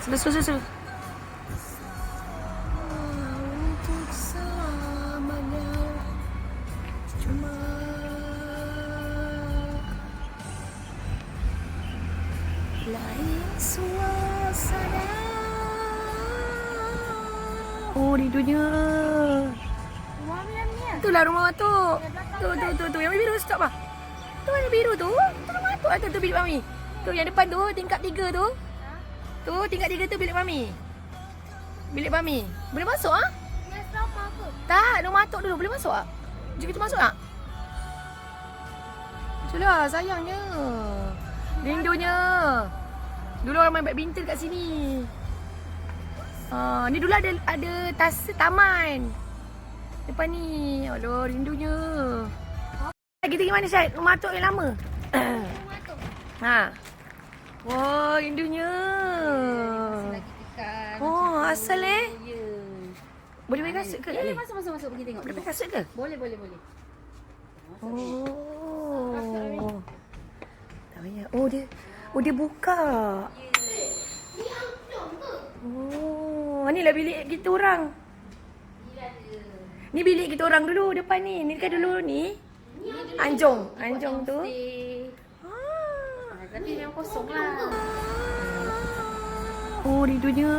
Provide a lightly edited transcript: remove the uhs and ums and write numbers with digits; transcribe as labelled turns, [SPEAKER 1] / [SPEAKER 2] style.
[SPEAKER 1] Sudah. Lain suasana. Oh, rindunya.
[SPEAKER 2] Rumah Mian ni.
[SPEAKER 1] Itulah rumah tu. Tu. Yang biru stop ah. Tu yang biru tu. Tu rumah tu. Tu bilik mami. Tu yang depan tu, tingkat 3 tu. Tu tingkat 3 tu bilik mami. Bilik mami. Boleh masuk ah?
[SPEAKER 2] Yang sama ke?
[SPEAKER 1] Tak, rumah atuk dulu. Boleh masuk ah? Jom kita masuk tak? Itulah, sayangnya. Rindunya. Dulu orang main badminton kat sini. Ni dulu ada taman. Depan ni. Aduh, rindunya. Kita pergi mana, Syed? Rumah atuk yang lama.
[SPEAKER 2] Rumah tu.
[SPEAKER 1] Wah, rindunya.
[SPEAKER 2] Lagi tekan.
[SPEAKER 1] Oh, asal
[SPEAKER 2] Ya.
[SPEAKER 1] Boleh pakai kasut ke?
[SPEAKER 2] Boleh masuk pergi tengok.
[SPEAKER 1] Boleh pakai kasut ke?
[SPEAKER 2] Boleh.
[SPEAKER 1] Oh. Tak payah. Oh, dia buka. Oh, ni lah bilik kita orang. Ni bilik kita orang dulu depan ni. Ni kan dulu ni. Anjong tu.
[SPEAKER 2] Tapi memang kosong lah.
[SPEAKER 1] Oh, rindunya.